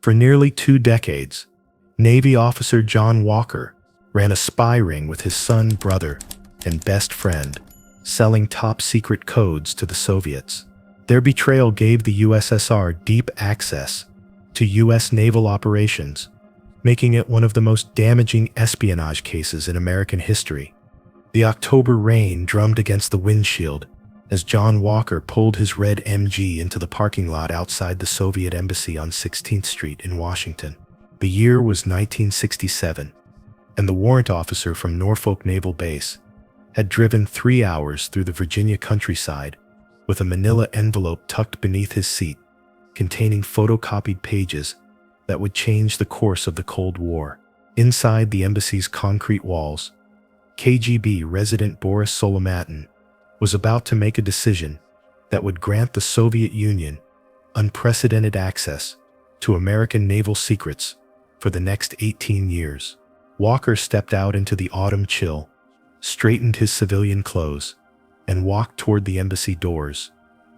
For nearly 2 decades, Navy officer John Walker ran a spy ring with his son, brother, and best friend, selling top-secret codes to the Soviets. Their betrayal gave the USSR deep access to U.S. naval operations, making it one of the most damaging espionage cases in American history. The October rain drummed against the windshield as John Walker pulled his red MG into the parking lot outside the Soviet embassy on 16th Street in Washington. The year was 1967, and the warrant officer from Norfolk Naval Base had driven 3 hours through the Virginia countryside with a manila envelope tucked beneath his seat, containing photocopied pages that would change the course of the Cold War. Inside the embassy's concrete walls, KGB resident Boris Solomatin was about to make a decision that would grant the Soviet Union unprecedented access to American naval secrets for the next 18 years. Walker stepped out into the autumn chill, straightened his civilian clothes, and walked toward the embassy doors,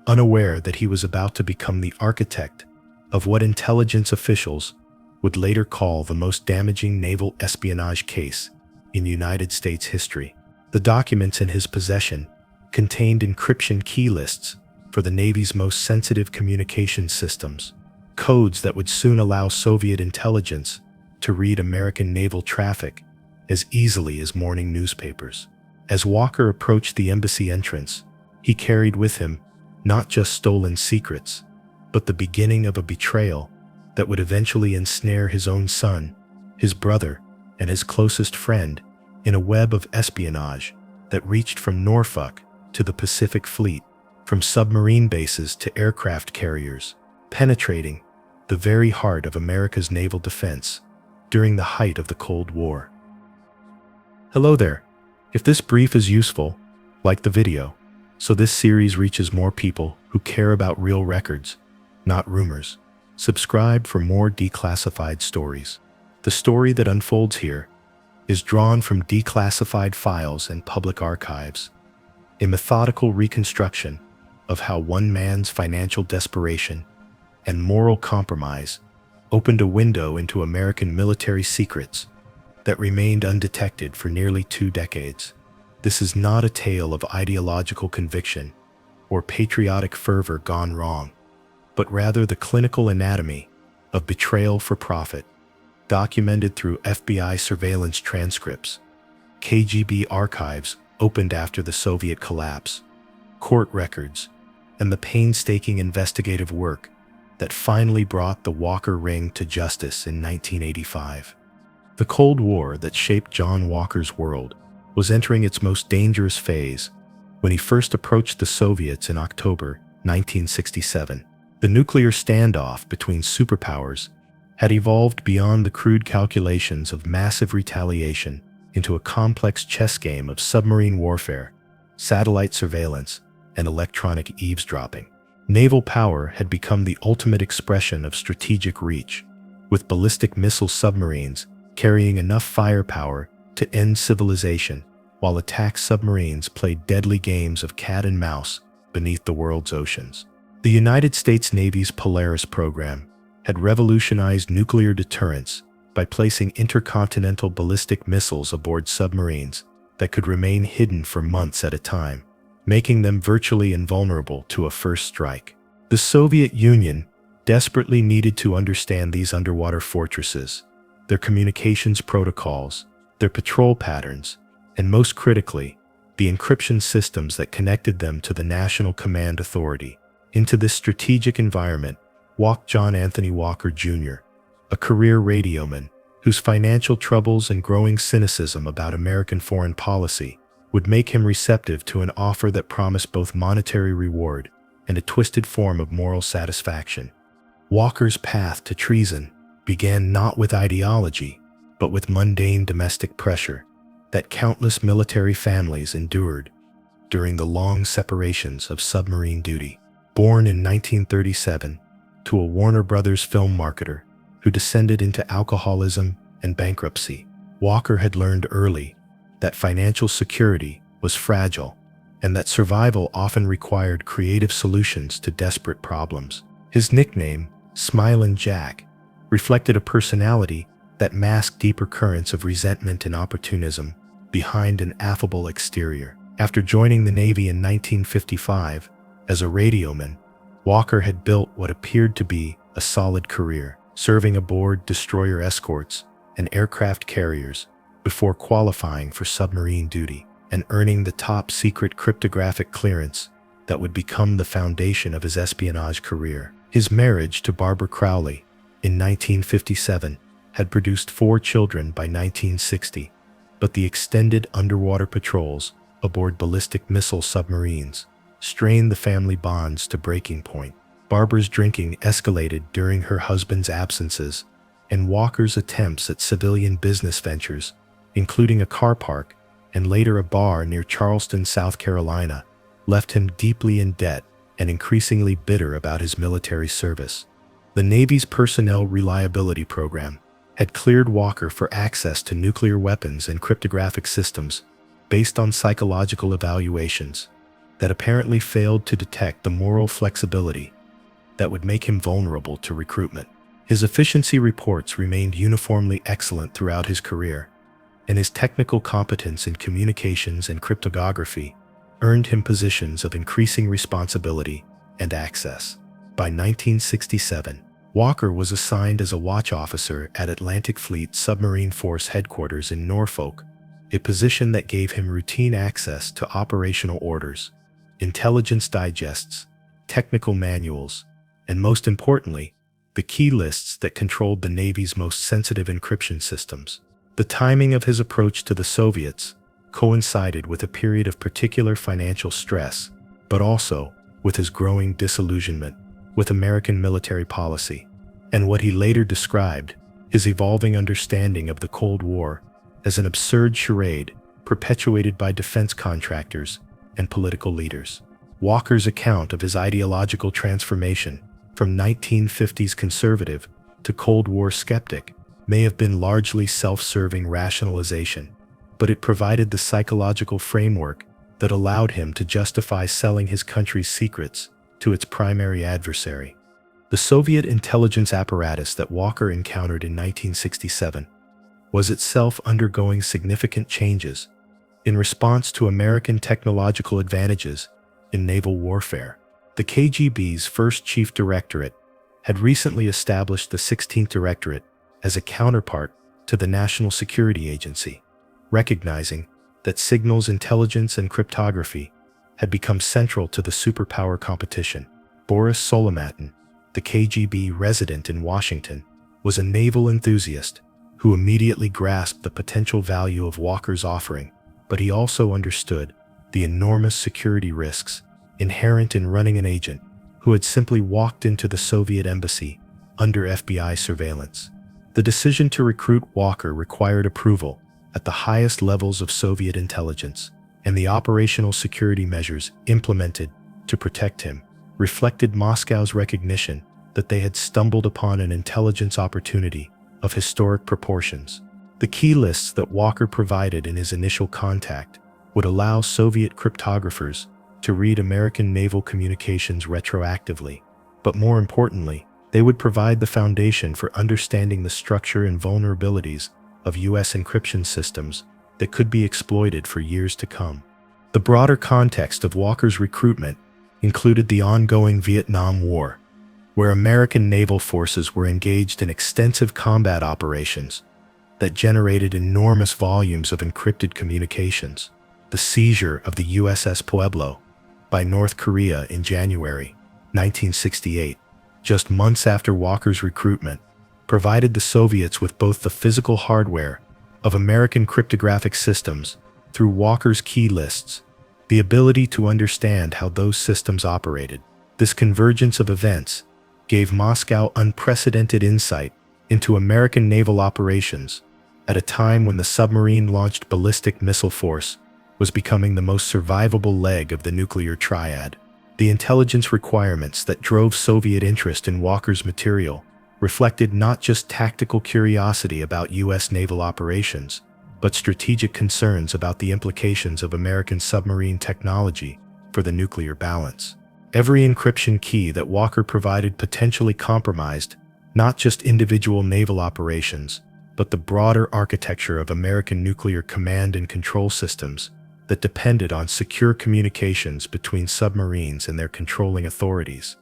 unaware that he was about to become the architect of what intelligence officials would later call the most damaging naval espionage case in United States history. The documents in his possession contained encryption key lists for the Navy's most sensitive communication systems, codes that would soon allow Soviet intelligence to read American naval traffic as easily as morning newspapers. As Walker approached the embassy entrance, he carried with him not just stolen secrets, but the beginning of a betrayal that would eventually ensnare his own son, his brother, and his closest friend in a web of espionage that reached from Norfolk to the Pacific Fleet, from submarine bases to aircraft carriers, penetrating the very heart of America's naval defense during the height of the Cold War. Hello there. If this brief is useful, like the video, so this series reaches more people who care about real records, not rumors. Subscribe for more declassified stories. The story that unfolds here is drawn from declassified files and public archives, a methodical reconstruction of how one man's financial desperation and moral compromise opened a window into American military secrets that remained undetected for nearly 2 decades. This is not a tale of ideological conviction or patriotic fervor gone wrong, but rather the clinical anatomy of betrayal for profit, documented through FBI surveillance transcripts, KGB archives opened after the Soviet collapse, court records, and the painstaking investigative work that finally brought the Walker ring to justice in 1985. The Cold War that shaped John Walker's world was entering its most dangerous phase when he first approached the Soviets in October 1967. The nuclear standoff between superpowers had evolved beyond the crude calculations of massive retaliation into a complex chess game of submarine warfare, satellite surveillance, and electronic eavesdropping. Naval power had become the ultimate expression of strategic reach, with ballistic missile submarines carrying enough firepower to end civilization, while attack submarines played deadly games of cat and mouse beneath the world's oceans. The United States Navy's Polaris program had revolutionized nuclear deterrence by placing intercontinental ballistic missiles aboard submarines that could remain hidden for months at a time, making them virtually invulnerable to a first strike. The Soviet Union desperately needed to understand these underwater fortresses, their communications protocols, their patrol patterns, and most critically, the encryption systems that connected them to the National Command Authority. Into this strategic environment walked John Anthony Walker Jr., a career radioman whose financial troubles and growing cynicism about American foreign policy would make him receptive to an offer that promised both monetary reward and a twisted form of moral satisfaction. Walker's path to treason began not with ideology, but with mundane domestic pressure that countless military families endured during the long separations of submarine duty. Born in 1937 to a Warner Brothers film marketer who descended into alcoholism and bankruptcy, Walker had learned early that financial security was fragile and that survival often required creative solutions to desperate problems. His nickname, Smilin' Jack, reflected a personality that masked deeper currents of resentment and opportunism behind an affable exterior. After joining the Navy in 1955 as a radioman, Walker had built what appeared to be a solid career, serving aboard destroyer escorts and aircraft carriers before qualifying for submarine duty and earning the top-secret cryptographic clearance that would become the foundation of his espionage career. His marriage to Barbara Crowley in 1957 had produced 4 children by 1960, but the extended underwater patrols aboard ballistic missile submarines strained the family bonds to breaking point. Barbara's drinking escalated during her husband's absences, and Walker's attempts at civilian business ventures, including a car park and later a bar near Charleston, South Carolina, left him deeply in debt and increasingly bitter about his military service. The Navy's Personnel Reliability Program had cleared Walker for access to nuclear weapons and cryptographic systems based on psychological evaluations that apparently failed to detect the moral flexibility that would make him vulnerable to recruitment. His efficiency reports remained uniformly excellent throughout his career, and his technical competence in communications and cryptography earned him positions of increasing responsibility and access. By 1967, Walker was assigned as a watch officer at Atlantic Fleet Submarine Force Headquarters in Norfolk, a position that gave him routine access to operational orders, intelligence digests, technical manuals, and most importantly, the key lists that controlled the Navy's most sensitive encryption systems. The timing of his approach to the Soviets coincided with a period of particular financial stress, but also with his growing disillusionment with American military policy, and what he later described his evolving understanding of the Cold War as an absurd charade perpetuated by defense contractors and political leaders. Walker's account of his ideological transformation from 1950s conservative to Cold War skeptic may have been largely self-serving rationalization, but it provided the psychological framework that allowed him to justify selling his country's secrets to its primary adversary. The Soviet intelligence apparatus that Walker encountered in 1967 was itself undergoing significant changes in response to American technological advantages in naval warfare. The KGB's first chief directorate had recently established the 16th Directorate as a counterpart to the National Security Agency, recognizing that signals intelligence and cryptography had become central to the superpower competition. Boris Solomatin, the KGB resident in Washington, was a naval enthusiast who immediately grasped the potential value of Walker's offering, but he also understood the enormous security risks inherent in running an agent who had simply walked into the Soviet embassy under FBI surveillance. The decision to recruit Walker required approval at the highest levels of Soviet intelligence, and the operational security measures implemented to protect him reflected Moscow's recognition that they had stumbled upon an intelligence opportunity of historic proportions. The key lists that Walker provided in his initial contact would allow Soviet cryptographers to read American naval communications retroactively, but more importantly, they would provide the foundation for understanding the structure and vulnerabilities of U.S. encryption systems that could be exploited for years to come. The broader context of Walker's recruitment included the ongoing Vietnam War, where American naval forces were engaged in extensive combat operations that generated enormous volumes of encrypted communications. The seizure of the USS Pueblo by North Korea in January 1968, just months after Walker's recruitment, provided the Soviets with both the physical hardware of American cryptographic systems through Walker's key lists, the ability to understand how those systems operated. This convergence of events gave Moscow unprecedented insight into American naval operations at a time when the submarine-launched ballistic missile force was becoming the most survivable leg of the nuclear triad. The intelligence requirements that drove Soviet interest in Walker's material reflected not just tactical curiosity about U.S. naval operations, but strategic concerns about the implications of American submarine technology for the nuclear balance. Every encryption key that Walker provided potentially compromised not just individual naval operations, but the broader architecture of American nuclear command and control systems that depended on secure communications between submarines and their controlling authorities.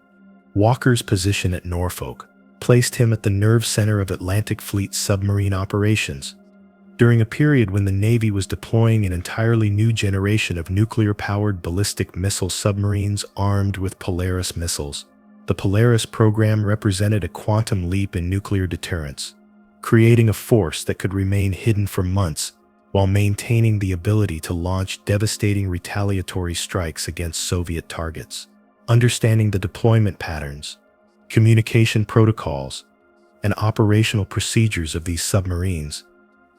Walker's position at Norfolk placed him at the nerve center of Atlantic Fleet submarine operations. During a period when the Navy was deploying an entirely new generation of nuclear-powered ballistic missile submarines armed with Polaris missiles, the Polaris program represented a quantum leap in nuclear deterrence, creating a force that could remain hidden for months while maintaining the ability to launch devastating retaliatory strikes against Soviet targets. Understanding the deployment patterns, communication protocols, and operational procedures of these submarines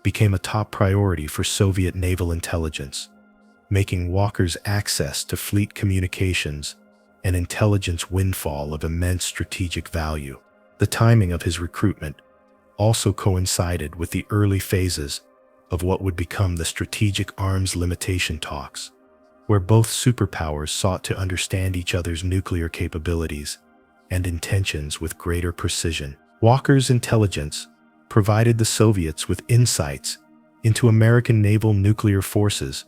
became a top priority for Soviet naval intelligence, making Walker's access to fleet communications an intelligence windfall of immense strategic value. The timing of his recruitment also coincided with the early phases of what would become the strategic arms limitation talks, where both superpowers sought to understand each other's nuclear capabilities and intentions with greater precision. Walker's intelligence provided the Soviets with insights into American naval nuclear forces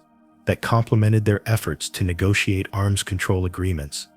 that complemented their efforts to negotiate arms control agreements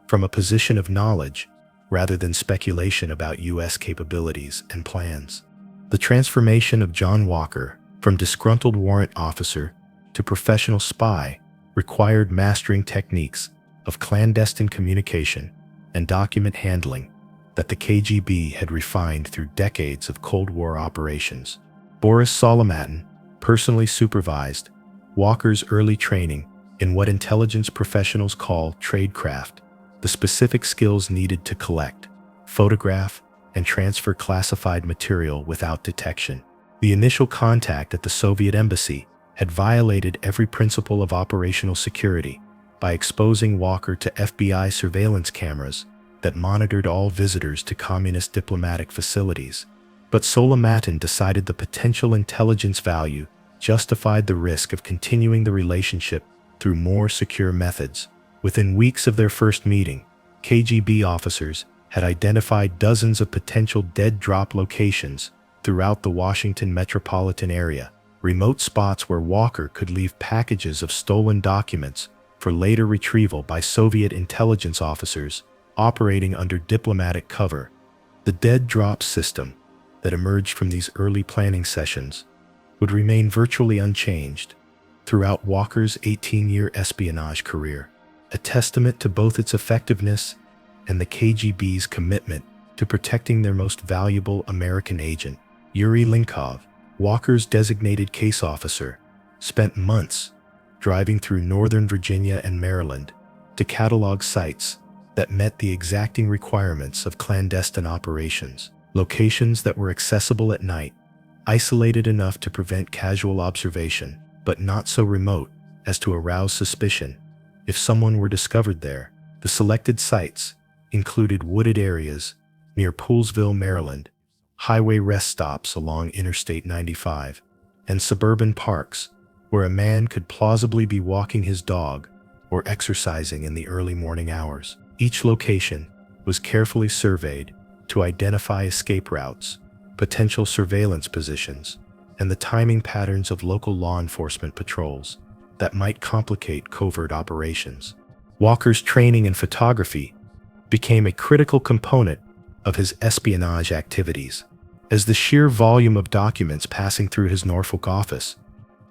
from a position of knowledge rather than speculation about U.S. capabilities and plans. The transformation of John Walker from disgruntled warrant officer to professional spy required mastering techniques of clandestine communication and document handling that the KGB had refined through decades of Cold War operations. Boris Solomatin personally supervised Walker's early training in what intelligence professionals call tradecraft, the specific skills needed to collect, photograph, and transfer classified material without detection. The initial contact at the Soviet embassy had violated every principle of operational security by exposing Walker to FBI surveillance cameras that monitored all visitors to communist diplomatic facilities. But Solomatin decided the potential intelligence value justified the risk of continuing the relationship through more secure methods. Within weeks of their first meeting, KGB officers had identified dozens of potential dead-drop locations throughout the Washington metropolitan area, remote spots where Walker could leave packages of stolen documents for later retrieval by Soviet intelligence officers operating under diplomatic cover. The dead-drop system that emerged from these early planning sessions would remain virtually unchanged throughout Walker's 18-year espionage career, a testament to both its effectiveness and the KGB's commitment to protecting their most valuable American agent. Yuri Linkov, Walker's designated case officer, spent months driving through Northern Virginia and Maryland to catalog sites that met the exacting requirements of clandestine operations, locations that were accessible at night, isolated enough to prevent casual observation, but not so remote as to arouse suspicion if someone were discovered there. The selected sites included wooded areas near Poolesville, Maryland, highway rest stops along Interstate 95, and suburban parks where a man could plausibly be walking his dog or exercising in the early morning hours. Each location was carefully surveyed to identify escape routes, potential surveillance positions, and the timing patterns of local law enforcement patrols that might complicate covert operations. Walker's training in photography became a critical component of his espionage activities, as the sheer volume of documents passing through his Norfolk office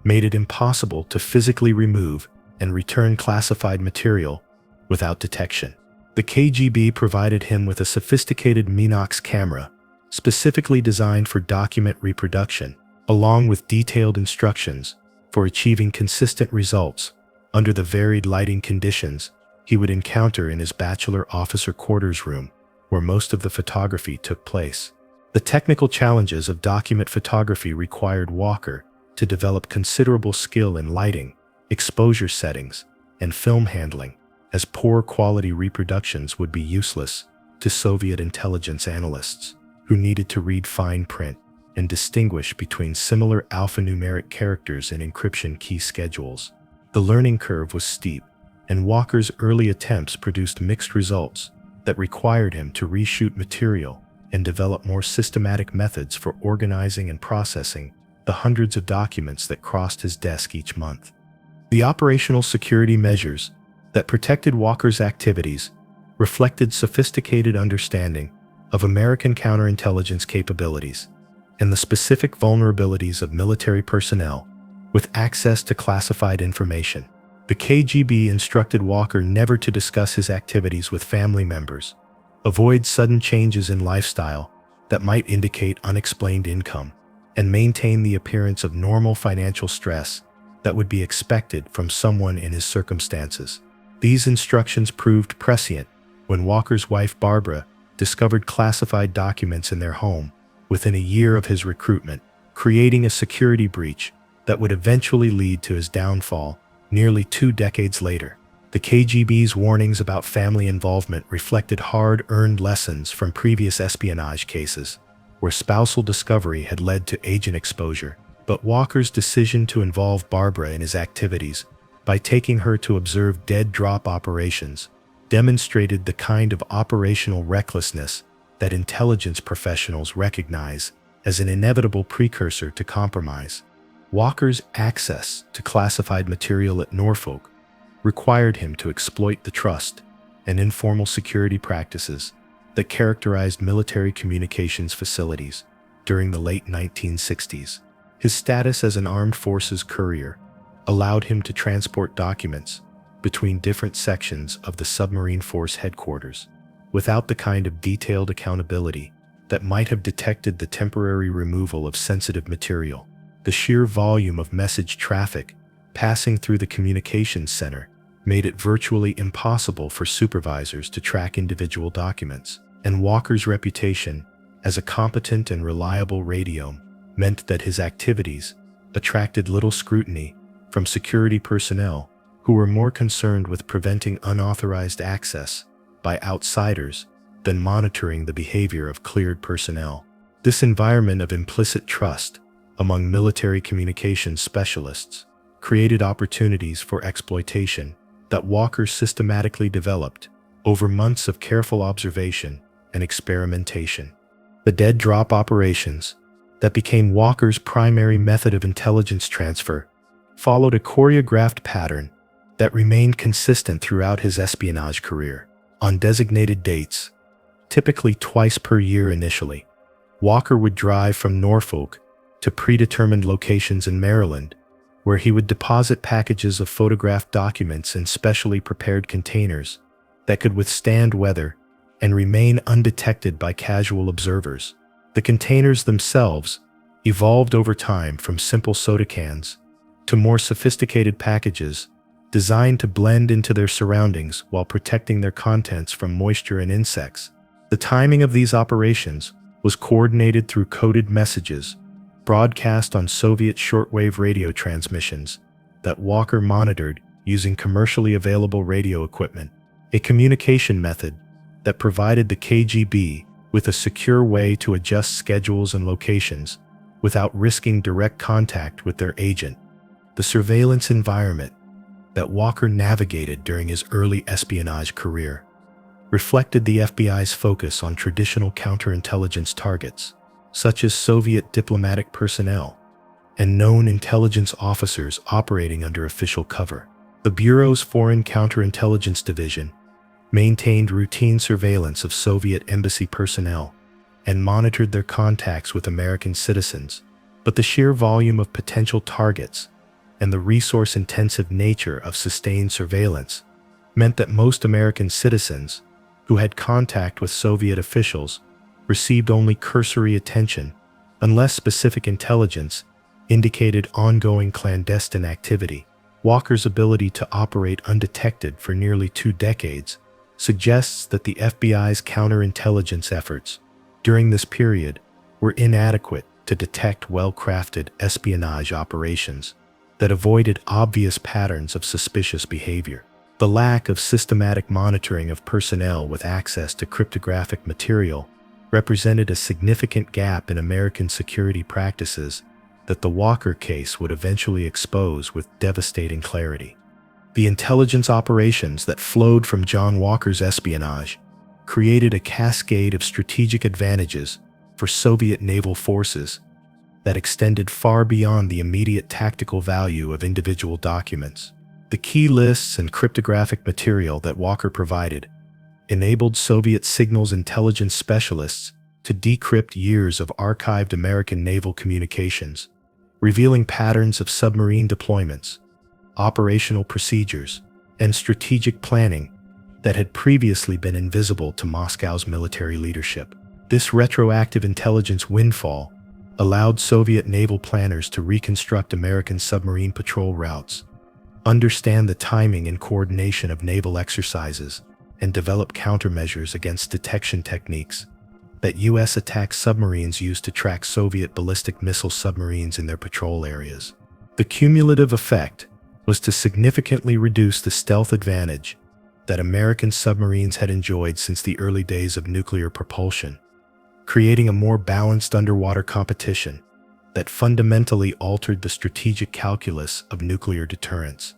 made it impossible to physically remove and return classified material without detection. The KGB provided him with a sophisticated Minox camera specifically designed for document reproduction, along with detailed instructions for achieving consistent results under the varied lighting conditions he would encounter in his bachelor officer quarters room, where most of the photography took place. The technical challenges of document photography required Walker to develop considerable skill in lighting, exposure settings, and film handling, as poor quality reproductions would be useless to Soviet intelligence analysts who needed to read fine print and distinguish between similar alphanumeric characters in encryption key schedules. The learning curve was steep, and Walker's early attempts produced mixed results that required him to reshoot material and develop more systematic methods for organizing and processing the hundreds of documents that crossed his desk each month. The operational security measures that protected Walker's activities reflected sophisticated understanding of American counterintelligence capabilities and the specific vulnerabilities of military personnel with access to classified information. The KGB instructed Walker never to discuss his activities with family members, avoid sudden changes in lifestyle that might indicate unexplained income, and maintain the appearance of normal financial stress that would be expected from someone in his circumstances. These instructions proved prescient when Walker's wife Barbara discovered classified documents in their home within a year of his recruitment, creating a security breach that would eventually lead to his downfall nearly 2 decades later. The KGB's warnings about family involvement reflected hard-earned lessons from previous espionage cases, where spousal discovery had led to agent exposure. But Walker's decision to involve Barbara in his activities by taking her to observe dead drop operations demonstrated the kind of operational recklessness that intelligence professionals recognize as an inevitable precursor to compromise. Walker's access to classified material at Norfolk required him to exploit the trust and informal security practices that characterized military communications facilities during the late 1960s. His status as an armed forces courier allowed him to transport documents between different sections of the submarine force headquarters without the kind of detailed accountability that might have detected the temporary removal of sensitive material. The sheer volume of message traffic passing through the communications center made it virtually impossible for supervisors to track individual documents, and Walker's reputation as a competent and reliable radiome meant that his activities attracted little scrutiny from security personnel who were more concerned with preventing unauthorized access by outsiders than monitoring the behavior of cleared personnel. This environment of implicit trust among military communications specialists created opportunities for exploitation that Walker systematically developed over months of careful observation and experimentation. The dead drop operations that became Walker's primary method of intelligence transfer followed a choreographed pattern that remained consistent throughout his espionage career. On designated dates, typically twice per year initially, Walker would drive from Norfolk to predetermined locations in Maryland, where he would deposit packages of photographed documents in specially prepared containers that could withstand weather and remain undetected by casual observers. The containers themselves evolved over time from simple soda cans to more sophisticated packages designed to blend into their surroundings while protecting their contents from moisture and insects. The timing of these operations was coordinated through coded messages broadcast on Soviet shortwave radio transmissions that Walker monitored using commercially available radio equipment, a communication method that provided the KGB with a secure way to adjust schedules and locations without risking direct contact with their agent. The surveillance environment that Walker navigated during his early espionage career reflected the FBI's focus on traditional counterintelligence targets, such as Soviet diplomatic personnel and known intelligence officers operating under official cover. The Bureau's Foreign Counterintelligence Division maintained routine surveillance of Soviet embassy personnel and monitored their contacts with American citizens, but the sheer volume of potential targets and the resource-intensive nature of sustained surveillance meant that most American citizens who had contact with Soviet officials received only cursory attention unless specific intelligence indicated ongoing clandestine activity. Walker's ability to operate undetected for nearly 2 decades suggests that the FBI's counterintelligence efforts during this period were inadequate to detect well-crafted espionage operations that avoided obvious patterns of suspicious behavior. The lack of systematic monitoring of personnel with access to cryptographic material represented a significant gap in American security practices that the Walker case would eventually expose with devastating clarity. The intelligence operations that flowed from John Walker's espionage created a cascade of strategic advantages for Soviet naval forces that extended far beyond the immediate tactical value of individual documents. The key lists and cryptographic material that Walker provided enabled Soviet signals intelligence specialists to decrypt years of archived American naval communications, revealing patterns of submarine deployments, operational procedures, and strategic planning that had previously been invisible to Moscow's military leadership. This retroactive intelligence windfall allowed Soviet naval planners to reconstruct American submarine patrol routes, understand the timing and coordination of naval exercises, and develop countermeasures against detection techniques that U.S. attack submarines used to track Soviet ballistic missile submarines in their patrol areas. The cumulative effect was to significantly reduce the stealth advantage that American submarines had enjoyed since the early days of nuclear propulsion, creating a more balanced underwater competition that fundamentally altered the strategic calculus of nuclear deterrence.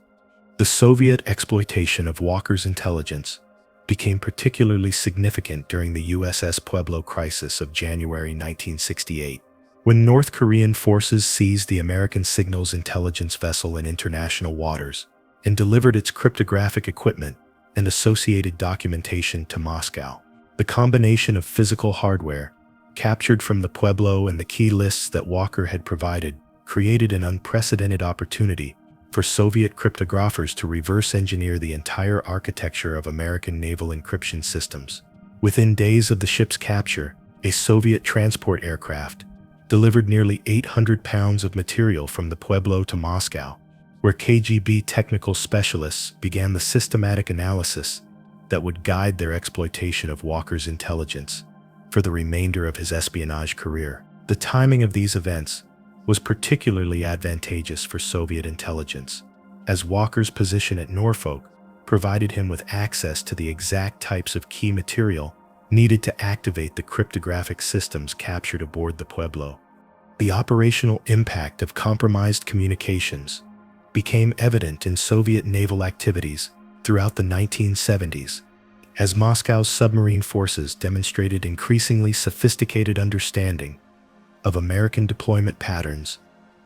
The Soviet exploitation of Walker's intelligence became particularly significant during the USS Pueblo crisis of January 1968, when North Korean forces seized the American signals intelligence vessel in international waters and delivered its cryptographic equipment and associated documentation to Moscow. The combination of physical hardware captured from the Pueblo and the key lists that Walker had provided created an unprecedented opportunity for Soviet cryptographers to reverse engineer the entire architecture of American naval encryption systems. Within days of the ship's capture, a Soviet transport aircraft delivered nearly 800 pounds of material from the Pueblo to Moscow, where KGB technical specialists began the systematic analysis that would guide their exploitation of Walker's intelligence for the remainder of his espionage career. The timing of these events was particularly advantageous for Soviet intelligence, as Walker's position at Norfolk provided him with access to the exact types of key material needed to activate the cryptographic systems captured aboard the Pueblo. The operational impact of compromised communications became evident in Soviet naval activities throughout the 1970s, as Moscow's submarine forces demonstrated increasingly sophisticated understanding of American deployment patterns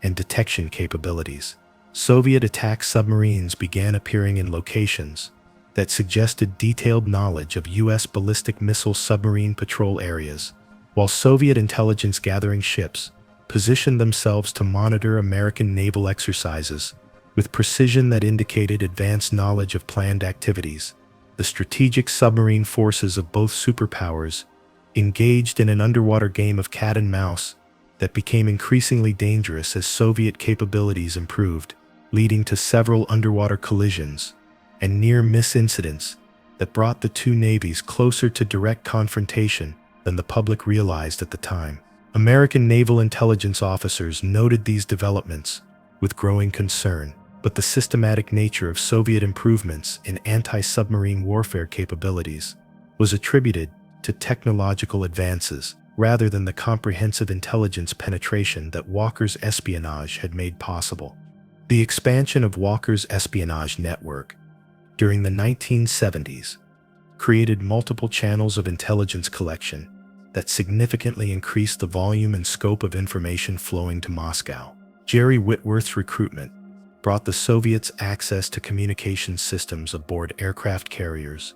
and detection capabilities. Soviet attack submarines began appearing in locations that suggested detailed knowledge of U.S. ballistic missile submarine patrol areas, while Soviet intelligence gathering ships positioned themselves to monitor American naval exercises with precision that indicated advanced knowledge of planned activities. The strategic submarine forces of both superpowers engaged in an underwater game of cat and mouse that became increasingly dangerous as Soviet capabilities improved, leading to several underwater collisions and near-miss incidents that brought the two navies closer to direct confrontation than the public realized at the time. American naval intelligence officers noted these developments with growing concern, but the systematic nature of Soviet improvements in anti-submarine warfare capabilities was attributed to technological advances rather than the comprehensive intelligence penetration that Walker's espionage had made possible. The expansion of Walker's espionage network during the 1970s created multiple channels of intelligence collection that significantly increased the volume and scope of information flowing to Moscow. Jerry Whitworth's recruitment brought the Soviets access to communication systems aboard aircraft carriers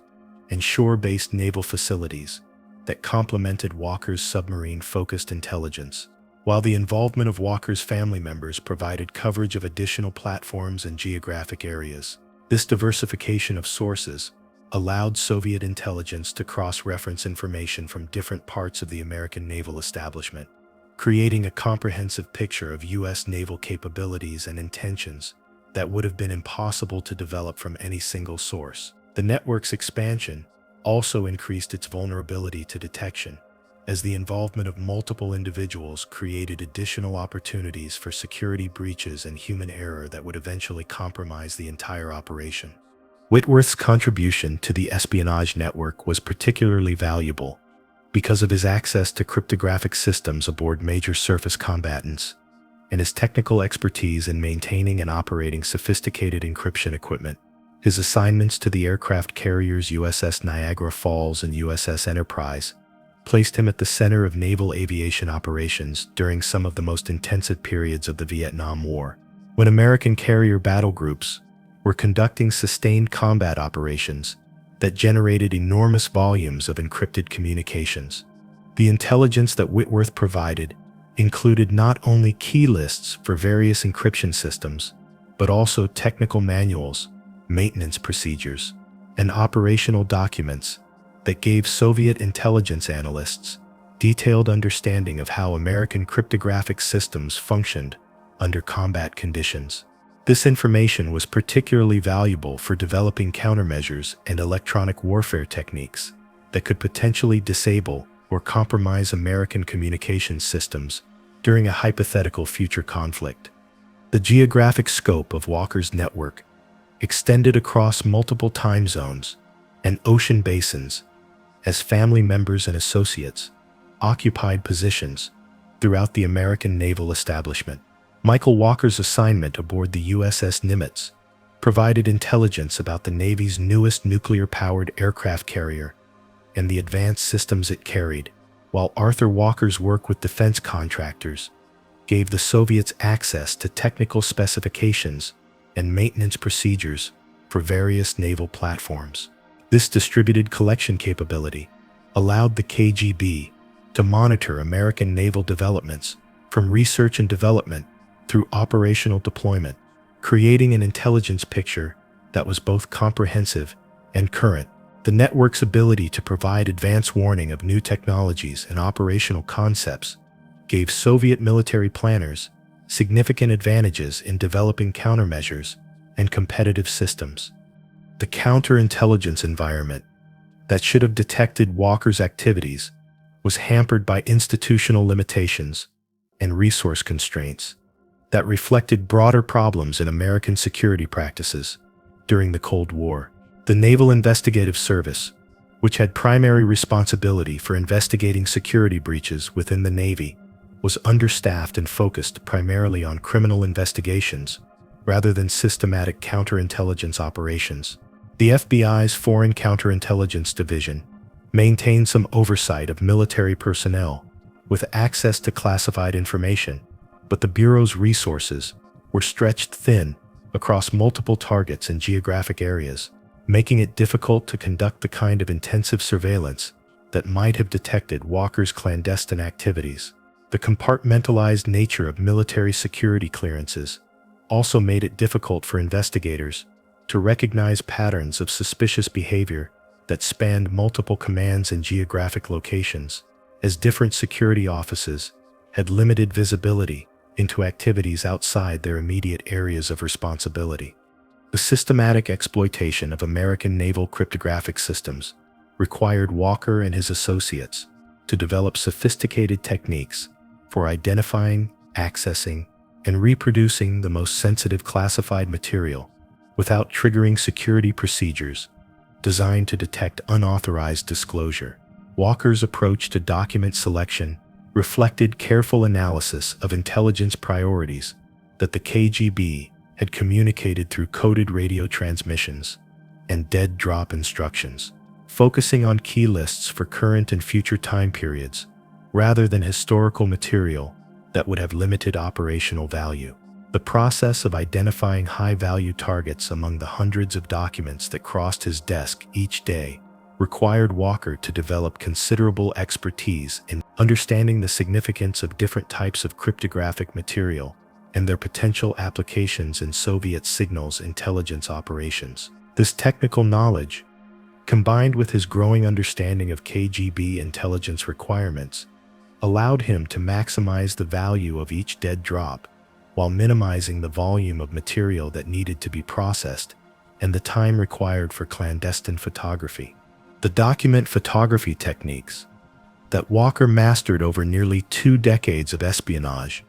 and shore-based naval facilities that complemented Walker's submarine-focused intelligence, while the involvement of Walker's family members provided coverage of additional platforms and geographic areas. This diversification of sources allowed Soviet intelligence to cross-reference information from different parts of the American naval establishment, creating a comprehensive picture of U.S. naval capabilities and intentions that would have been impossible to develop from any single source. The network's expansion also increased its vulnerability to detection, as the involvement of multiple individuals created additional opportunities for security breaches and human error that would eventually compromise the entire operation. Whitworth's contribution to the espionage network was particularly valuable because of his access to cryptographic systems aboard major surface combatants and his technical expertise in maintaining and operating sophisticated encryption equipment. His assignments to the aircraft carriers USS Niagara Falls and USS Enterprise placed him at the center of naval aviation operations during some of the most intensive periods of the Vietnam War, when American carrier battle groups were conducting sustained combat operations that generated enormous volumes of encrypted communications. The intelligence that Whitworth provided included not only key lists for various encryption systems, but also technical manuals, maintenance procedures, and operational documents that gave Soviet intelligence analysts detailed understanding of how American cryptographic systems functioned under combat conditions. This information was particularly valuable for developing countermeasures and electronic warfare techniques that could potentially disable or compromise American communications systems during a hypothetical future conflict. The geographic scope of Walker's network extended across multiple time zones and ocean basins as family members and associates occupied positions throughout the American naval establishment. Michael Walker's assignment aboard the USS Nimitz provided intelligence about the Navy's newest nuclear-powered aircraft carrier and the advanced systems it carried, while Arthur Walker's work with defense contractors gave the Soviets access to technical specifications and maintenance procedures for various naval platforms. This distributed collection capability allowed the KGB to monitor American naval developments from research and development through operational deployment, creating an intelligence picture that was both comprehensive and current. The network's ability to provide advance warning of new technologies and operational concepts gave Soviet military planners significant advantages in developing countermeasures and competitive systems. The counterintelligence environment that should have detected Walker's activities was hampered by institutional limitations and resource constraints that reflected broader problems in American security practices during the Cold War. The Naval Investigative Service, which had primary responsibility for investigating security breaches within the Navy, was understaffed and focused primarily on criminal investigations rather than systematic counterintelligence operations. The FBI's Foreign Counterintelligence Division maintained some oversight of military personnel with access to classified information, but the Bureau's resources were stretched thin across multiple targets and geographic areas, making it difficult to conduct the kind of intensive surveillance that might have detected Walker's clandestine activities. The compartmentalized nature of military security clearances also made it difficult for investigators to recognize patterns of suspicious behavior that spanned multiple commands and geographic locations, as different security offices had limited visibility into activities outside their immediate areas of responsibility. The systematic exploitation of American naval cryptographic systems required Walker and his associates to develop sophisticated techniques for identifying, accessing, and reproducing the most sensitive classified material without triggering security procedures designed to detect unauthorized disclosure. Walker's approach to document selection reflected careful analysis of intelligence priorities that the KGB had communicated through coded radio transmissions and dead drop instructions, focusing on key lists for current and future time periods rather than historical material that would have limited operational value. The process of identifying high-value targets among the hundreds of documents that crossed his desk each day required Walker to develop considerable expertise in understanding the significance of different types of cryptographic material and their potential applications in Soviet signals intelligence operations. This technical knowledge, combined with his growing understanding of KGB intelligence requirements, allowed him to maximize the value of each dead drop while minimizing the volume of material that needed to be processed and the time required for clandestine photography. The document photography techniques that Walker mastered over nearly 2 decades of espionage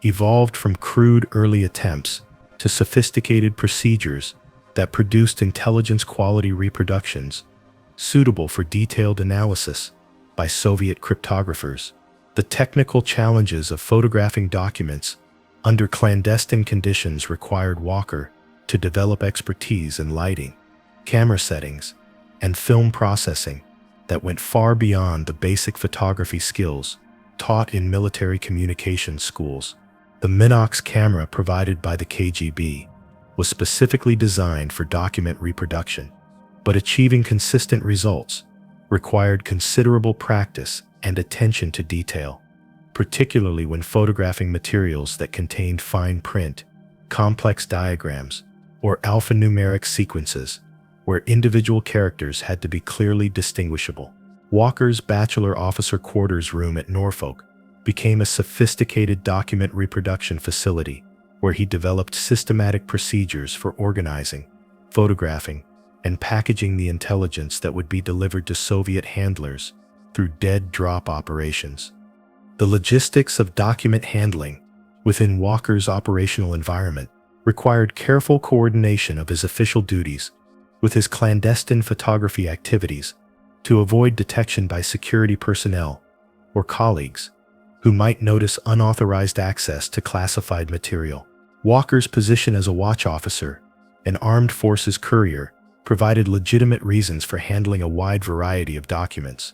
evolved from crude early attempts to sophisticated procedures that produced intelligence-quality reproductions suitable for detailed analysis by Soviet cryptographers. The technical challenges of photographing documents under clandestine conditions required Walker to develop expertise in lighting, camera settings, and film processing that went far beyond the basic photography skills taught in military communications schools. The Minox camera provided by the KGB was specifically designed for document reproduction, but achieving consistent results required considerable practice and attention to detail, particularly when photographing materials that contained fine print, complex diagrams, or alphanumeric sequences, where individual characters had to be clearly distinguishable. Walker's bachelor officer quarters room at Norfolk became a sophisticated document reproduction facility where he developed systematic procedures for organizing, photographing, and packaging the intelligence that would be delivered to Soviet handlers through dead drop operations. The logistics of document handling within Walker's operational environment required careful coordination of his official duties with his clandestine photography activities to avoid detection by security personnel or colleagues who might notice unauthorized access to classified material. Walker's position as a watch officer, an armed forces courier, provided legitimate reasons for handling a wide variety of documents.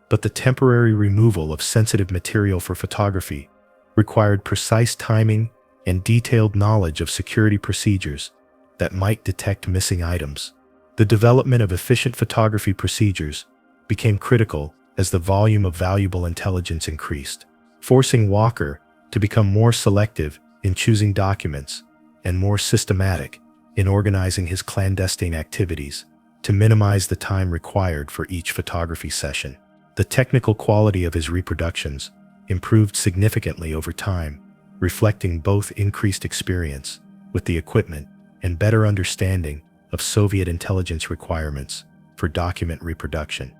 But the temporary removal of sensitive material for photography required precise timing and detailed knowledge of security procedures that might detect missing items. The development of efficient photography procedures became critical as the volume of valuable intelligence increased, forcing Walker to become more selective in choosing documents and more systematic in organizing his clandestine activities to minimize the time required for each photography session. The technical quality of his reproductions improved significantly over time, reflecting both increased experience with the equipment and better understanding of Soviet intelligence requirements for document reproduction.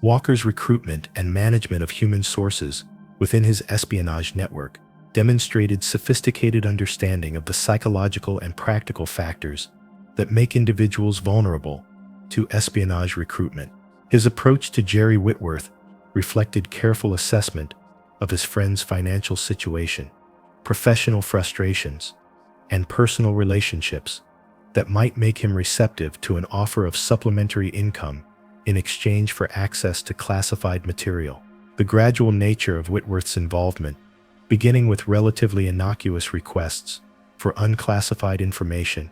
Walker's recruitment and management of human sources within his espionage network demonstrated sophisticated understanding of the psychological and practical factors that make individuals vulnerable to espionage recruitment. His approach to Jerry Whitworth reflected careful assessment of his friend's financial situation, professional frustrations, and personal relationships that might make him receptive to an offer of supplementary income in exchange for access to classified material. The gradual nature of Whitworth's involvement, beginning with relatively innocuous requests for unclassified information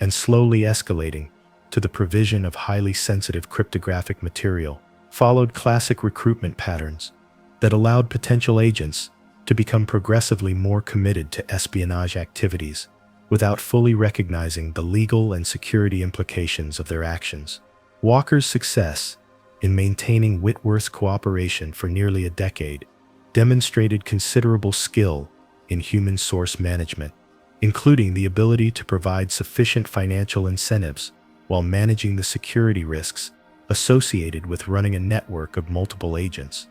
and slowly escalating to the provision of highly sensitive cryptographic material, followed classic recruitment patterns that allowed potential agents to become progressively more committed to espionage activities without fully recognizing the legal and security implications of their actions. Walker's success in maintaining Whitworth's cooperation for nearly a decade demonstrated considerable skill in human source management, including the ability to provide sufficient financial incentives while managing the security risks associated with running a network of multiple agents.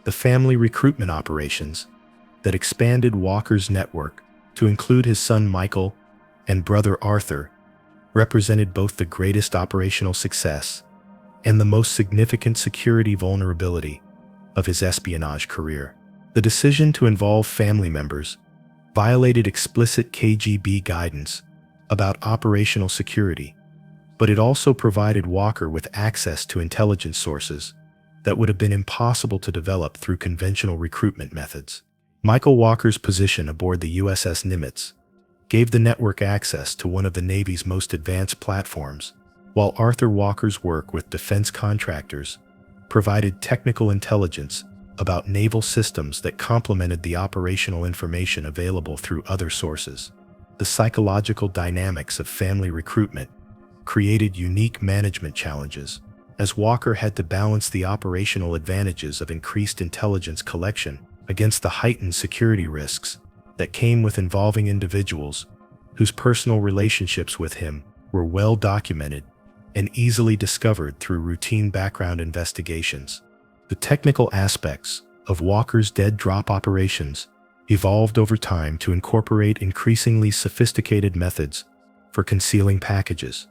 The family recruitment operations that expanded Walker's network to include his son Michael and brother Arthur represented both the greatest operational success and the most significant security vulnerability of his espionage career. The decision to involve family members violated explicit KGB guidance about operational security, but it also provided Walker with access to intelligence sources that would have been impossible to develop through conventional recruitment methods. Michael Walker's position aboard the USS Nimitz gave the network access to one of the Navy's most advanced platforms, while Arthur Walker's work with defense contractors provided technical intelligence about naval systems that complemented the operational information available through other sources. The psychological dynamics of family recruitment created unique management challenges, as Walker had to balance the operational advantages of increased intelligence collection against the heightened security risks that came with involving individuals whose personal relationships with him were well documented and easily discovered through routine background investigations. The technical aspects of Walker's dead drop operations evolved over time to incorporate increasingly sophisticated methods for concealing packages,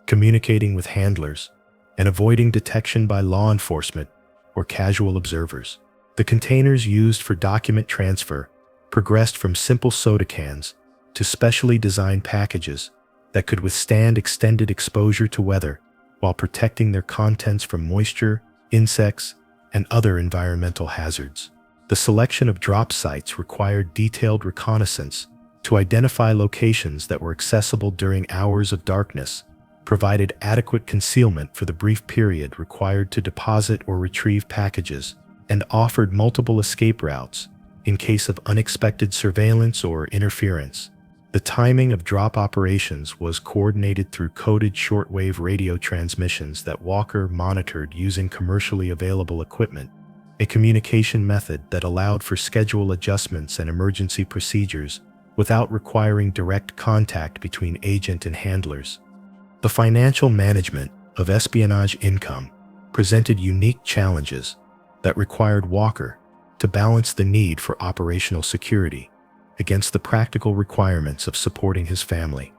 communicating with handlers, and avoiding detection by law enforcement or casual observers. The containers used for document transfer progressed from simple soda cans to specially designed packages that could withstand extended exposure to weather while protecting their contents from moisture, insects, and other environmental hazards. The selection of drop sites required detailed reconnaissance to identify locations that were accessible during hours of darkness, provided adequate concealment for the brief period required to deposit or retrieve packages, and offered multiple escape routes in case of unexpected surveillance or interference. The timing of drop operations was coordinated through coded shortwave radio transmissions that Walker monitored using commercially available equipment, a communication method that allowed for schedule adjustments and emergency procedures without requiring direct contact between agent and handlers. The financial management of espionage income presented unique challenges that required Walker to balance the need for operational security against the practical requirements of supporting his family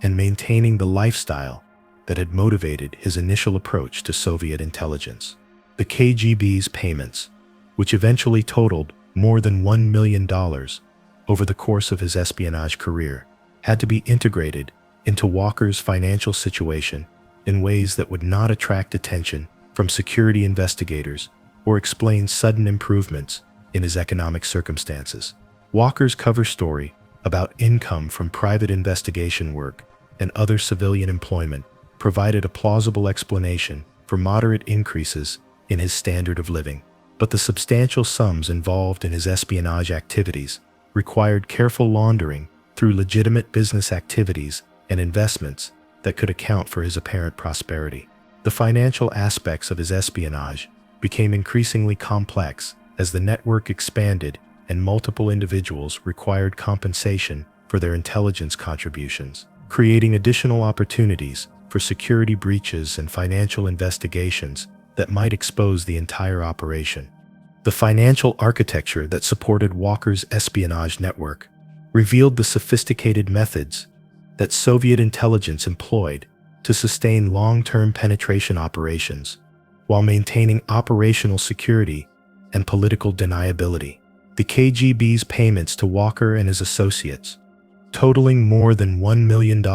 and maintaining the lifestyle that had motivated his initial approach to Soviet intelligence. The KGB's payments, which eventually totaled more than $1 million over the course of his espionage career, had to be integrated into Walker's financial situation in ways that would not attract attention from security investigators or explain sudden improvements in his economic circumstances. Walker's cover story about income from private investigation work and other civilian employment provided a plausible explanation for moderate increases in his standard of living, but the substantial sums involved in his espionage activities required careful laundering through legitimate business activities and investments that could account for his apparent prosperity. The financial aspects of his espionage became increasingly complex as the network expanded and multiple individuals required compensation for their intelligence contributions, creating additional opportunities for security breaches and financial investigations that might expose the entire operation. The financial architecture that supported Walker's espionage network revealed the sophisticated methods that Soviet intelligence employed to sustain long-term penetration operations while maintaining operational security and political deniability. The KGB's payments to Walker and his associates, totaling more than $1 million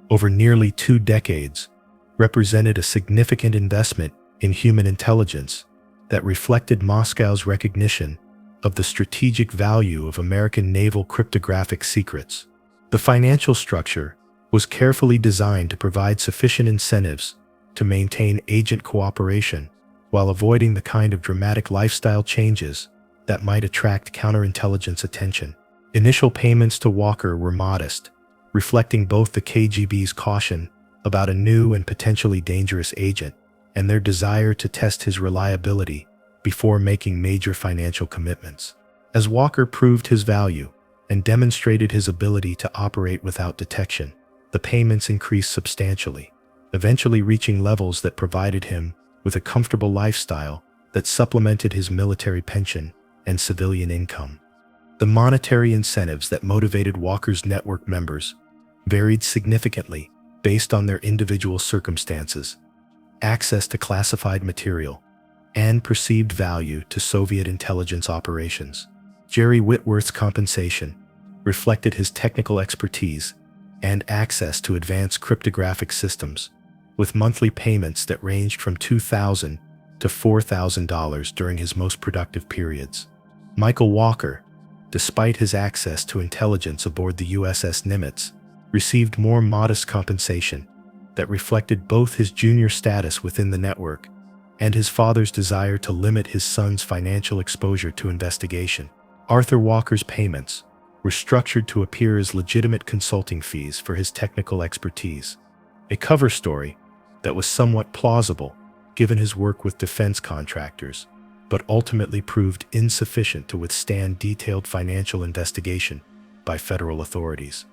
over nearly 2 decades, represented a significant investment in human intelligence that reflected Moscow's recognition of the strategic value of American naval cryptographic secrets. The financial structure was carefully designed to provide sufficient incentives to maintain agent cooperation while avoiding the kind of dramatic lifestyle changes that might attract counterintelligence attention. Initial payments to Walker were modest, reflecting both the KGB's caution about a new and potentially dangerous agent and their desire to test his reliability before making major financial commitments. As Walker proved his value and demonstrated his ability to operate without detection, the payments increased substantially, eventually reaching levels that provided him with a comfortable lifestyle that supplemented his military pension and civilian income. The monetary incentives that motivated Walker's network members varied significantly based on their individual circumstances, access to classified material, and perceived value to Soviet intelligence operations. Jerry Whitworth's compensation reflected his technical expertise and access to advanced cryptographic systems, with monthly payments that ranged from $2,000 to $4,000 during his most productive periods. Michael Walker, despite his access to intelligence aboard the USS Nimitz, received more modest compensation that reflected both his junior status within the network and his father's desire to limit his son's financial exposure to investigation. Arthur Walker's payments were structured to appear as legitimate consulting fees for his technical expertise, a cover story that was somewhat plausible given his work with defense contractors, but ultimately proved insufficient to withstand detailed financial investigation by federal authorities.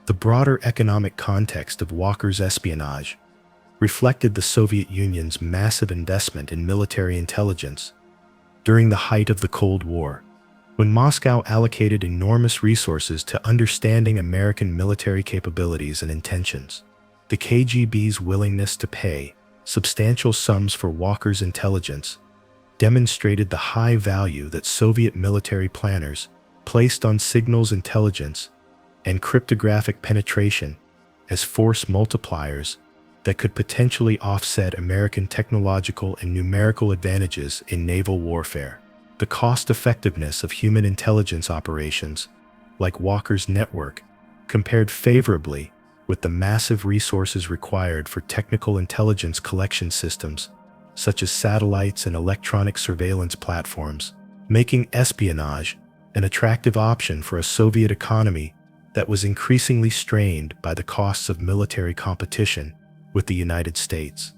The broader economic context of Walker's espionage reflected the Soviet Union's massive investment in military intelligence during the height of the Cold War, when Moscow allocated enormous resources to understanding American military capabilities and intentions. The KGB's willingness to pay substantial sums for Walker's intelligence demonstrated the high value that Soviet military planners placed on signals intelligence and cryptographic penetration as force multipliers that could potentially offset American technological and numerical advantages in naval warfare. The cost-effectiveness of human intelligence operations, like Walker's network, compared favorably with the massive resources required for technical intelligence collection systems, such as satellites and electronic surveillance platforms, making espionage an attractive option for a Soviet economy that was increasingly strained by the costs of military competition with the United States.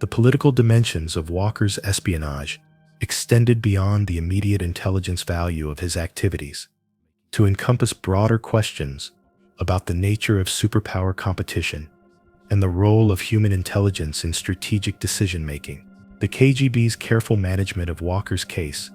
The political dimensions of Walker's espionage extended beyond the immediate intelligence value of his activities to encompass broader questions about the nature of superpower competition and the role of human intelligence in strategic decision-making. The KGB's careful management of Walker's case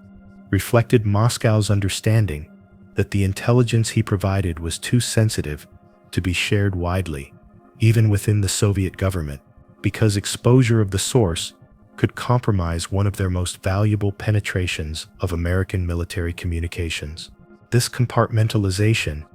reflected Moscow's understanding that the intelligence he provided was too sensitive to be shared widely, even within the Soviet government, because exposure of the source could compromise one of their most valuable penetrations of American military communications. This compartmentalization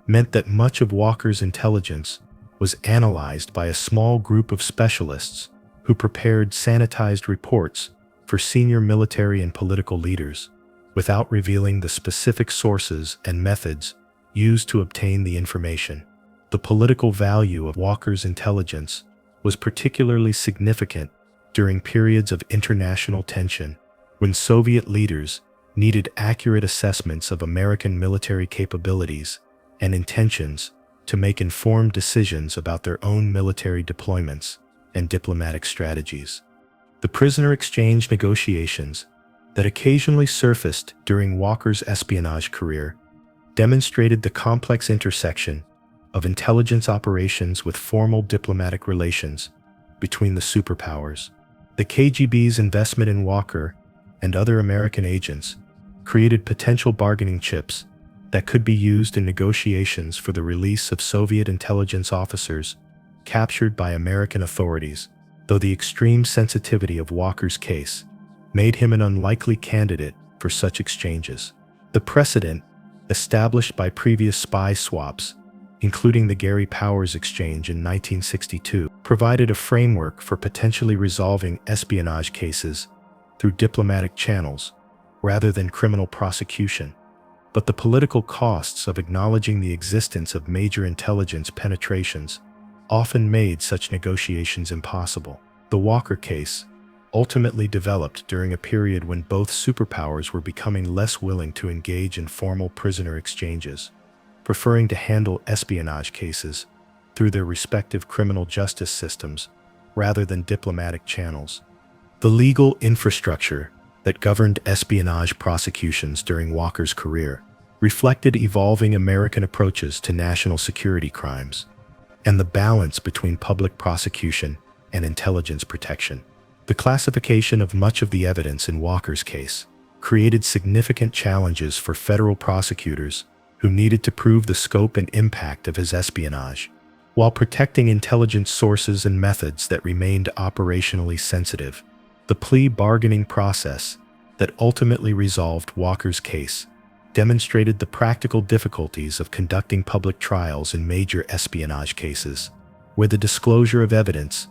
meant that much of Walker's intelligence was analyzed by a small group of specialists who prepared sanitized reports for senior military and political leaders, without revealing the specific sources and methods used to obtain the information. The political value of Walker's intelligence was particularly significant during periods of international tension, when Soviet leaders needed accurate assessments of American military capabilities and intentions to make informed decisions about their own military deployments and diplomatic strategies. The prisoner exchange negotiations that occasionally surfaced during Walker's espionage career demonstrated the complex intersection of intelligence operations with formal diplomatic relations between the superpowers. The KGB's investment in Walker and other American agents created potential bargaining chips that could be used in negotiations for the release of Soviet intelligence officers captured by American authorities, though the extreme sensitivity of Walker's case made him an unlikely candidate for such exchanges. The precedent established by previous spy swaps, including the Gary Powers exchange in 1962, provided a framework for potentially resolving espionage cases through diplomatic channels rather than criminal prosecution. But the political costs of acknowledging the existence of major intelligence penetrations often made such negotiations impossible. The Walker case ultimately developed during a period when both superpowers were becoming less willing to engage in formal prisoner exchanges, preferring to handle espionage cases through their respective criminal justice systems rather than diplomatic channels. The legal infrastructure that governed espionage prosecutions during Walker's career reflected evolving American approaches to national security crimes and the balance between public prosecution and intelligence protection. The classification of much of the evidence in Walker's case created significant challenges for federal prosecutors who needed to prove the scope and impact of his espionage, while protecting intelligence sources and methods that remained operationally sensitive. The plea bargaining process that ultimately resolved Walker's case demonstrated the practical difficulties of conducting public trials in major espionage cases, where the disclosure of evidence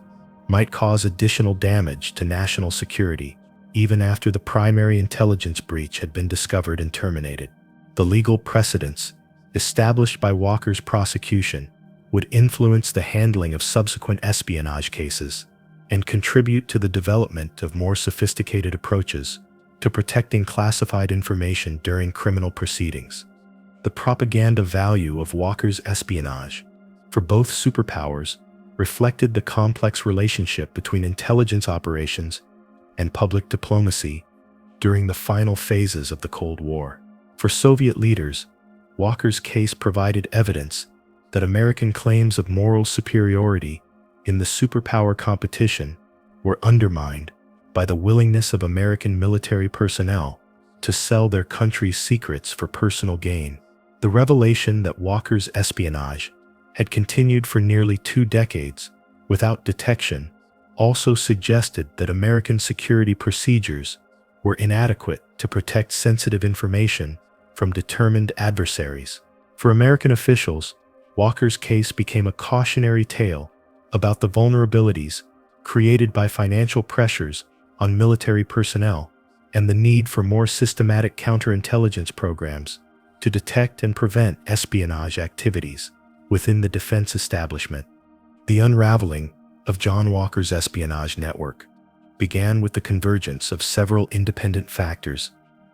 might cause additional damage to national security even after the primary intelligence breach had been discovered and terminated. The legal precedents established by Walker's prosecution would influence the handling of subsequent espionage cases and contribute to the development of more sophisticated approaches to protecting classified information during criminal proceedings. The propaganda value of Walker's espionage for both superpowers reflected the complex relationship between intelligence operations and public diplomacy during the final phases of the Cold War. For Soviet leaders, Walker's case provided evidence that American claims of moral superiority in the superpower competition were undermined by the willingness of American military personnel to sell their country's secrets for personal gain. The revelation that Walker's espionage had continued for nearly 2 decades without detection also suggested that American security procedures were inadequate to protect sensitive information from determined adversaries. For American officials, Walker's case became a cautionary tale about the vulnerabilities created by financial pressures on military personnel and the need for more systematic counterintelligence programs to detect and prevent espionage activities within the defense establishment. The unraveling of John Walker's espionage network began with the convergence of several independent factors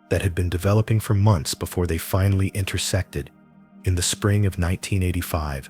that had been developing for months before they finally intersected in the spring of 1985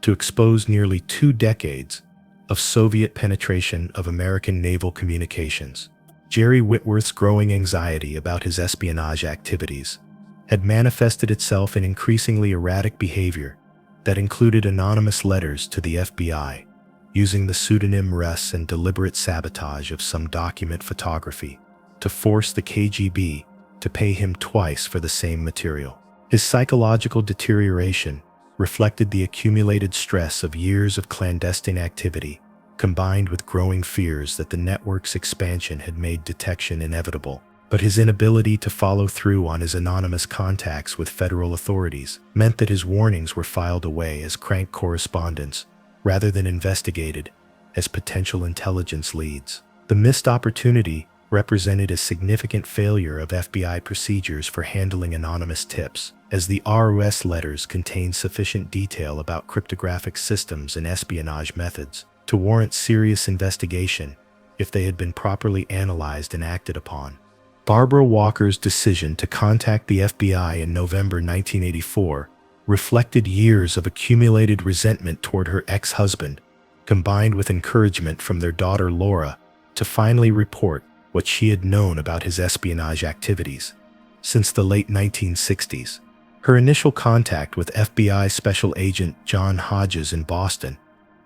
to expose nearly 2 decades of Soviet penetration of American naval communications. Jerry Whitworth's growing anxiety about his espionage activities had manifested itself in increasingly erratic behavior that included anonymous letters to the FBI, using the pseudonym Russ, and deliberate sabotage of some document photography to force the KGB to pay him twice for the same material. His psychological deterioration reflected the accumulated stress of years of clandestine activity, combined with growing fears that the network's expansion had made detection inevitable. But his inability to follow through on his anonymous contacts with federal authorities meant that his warnings were filed away as crank correspondence rather than investigated as potential intelligence leads. The missed opportunity represented a significant failure of FBI procedures for handling anonymous tips, as the ROS letters contained sufficient detail about cryptographic systems and espionage methods to warrant serious investigation if they had been properly analyzed and acted upon. Barbara Walker's decision to contact the FBI in November 1984 reflected years of accumulated resentment toward her ex-husband, combined with encouragement from their daughter Laura to finally report what she had known about his espionage activities since the late 1960s. Her initial contact with FBI Special Agent John Hodges in Boston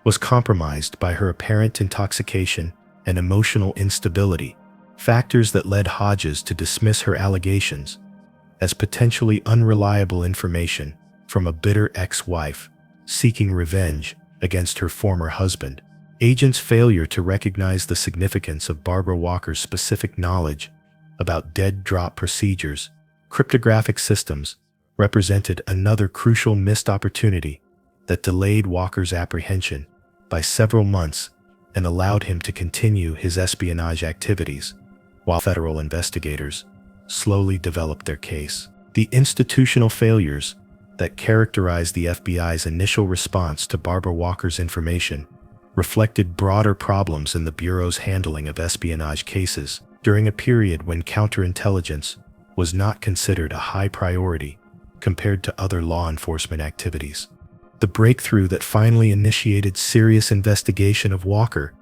was compromised by her apparent intoxication and emotional instability, factors that led Hodges to dismiss her allegations as potentially unreliable information from a bitter ex-wife seeking revenge against her former husband. Agents' failure to recognize the significance of Barbara Walker's specific knowledge about dead drop procedures, cryptographic systems, represented another crucial missed opportunity that delayed Walker's apprehension by several months and allowed him to continue his espionage activities while federal investigators slowly developed their case. The institutional failures that characterized the FBI's initial response to Barbara Walker's information reflected broader problems in the Bureau's handling of espionage cases during a period when counterintelligence was not considered a high priority compared to other law enforcement activities. The breakthrough that finally initiated serious investigation of Walker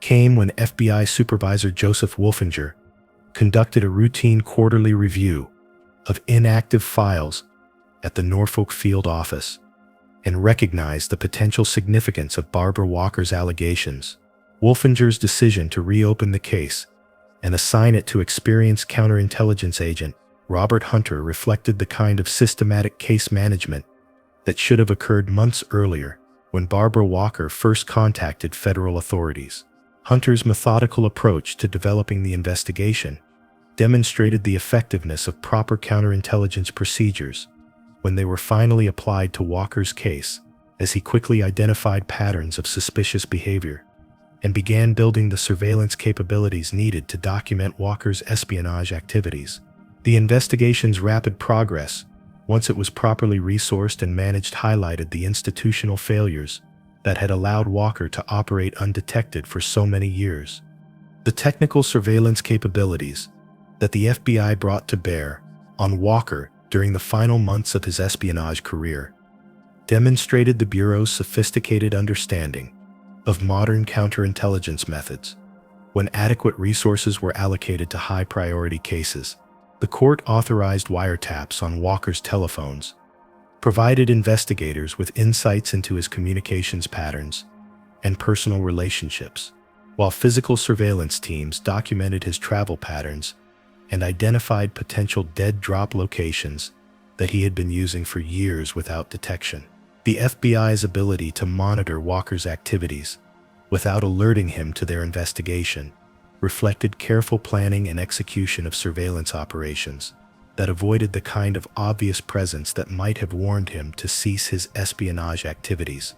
came when FBI Supervisor Joseph Wolfinger conducted a routine quarterly review of inactive files at the Norfolk field office and recognized the potential significance of Barbara Walker's allegations. Wolfinger's decision to reopen the case and assign it to experienced counterintelligence agent Robert Hunter reflected the kind of systematic case management that should have occurred months earlier when Barbara Walker first contacted federal authorities. Hunter's methodical approach to developing the investigation demonstrated the effectiveness of proper counterintelligence procedures when they were finally applied to Walker's case, as he quickly identified patterns of suspicious behavior and began building the surveillance capabilities needed to document Walker's espionage activities. The investigation's rapid progress, once it was properly resourced and managed, highlighted the institutional failures that had allowed Walker to operate undetected for so many years. The technical surveillance capabilities that the FBI brought to bear on Walker during the final months of his espionage career demonstrated the Bureau's sophisticated understanding of modern counterintelligence methods. When adequate resources were allocated to high-priority cases, the court authorized wiretaps on Walker's telephones, provided investigators with insights into his communications patterns and personal relationships, while physical surveillance teams documented his travel patterns and identified potential dead drop locations that he had been using for years without detection. The FBI's ability to monitor Walker's activities without alerting him to their investigation reflected careful planning and execution of surveillance operations that avoided the kind of obvious presence that might have warned him to cease his espionage activities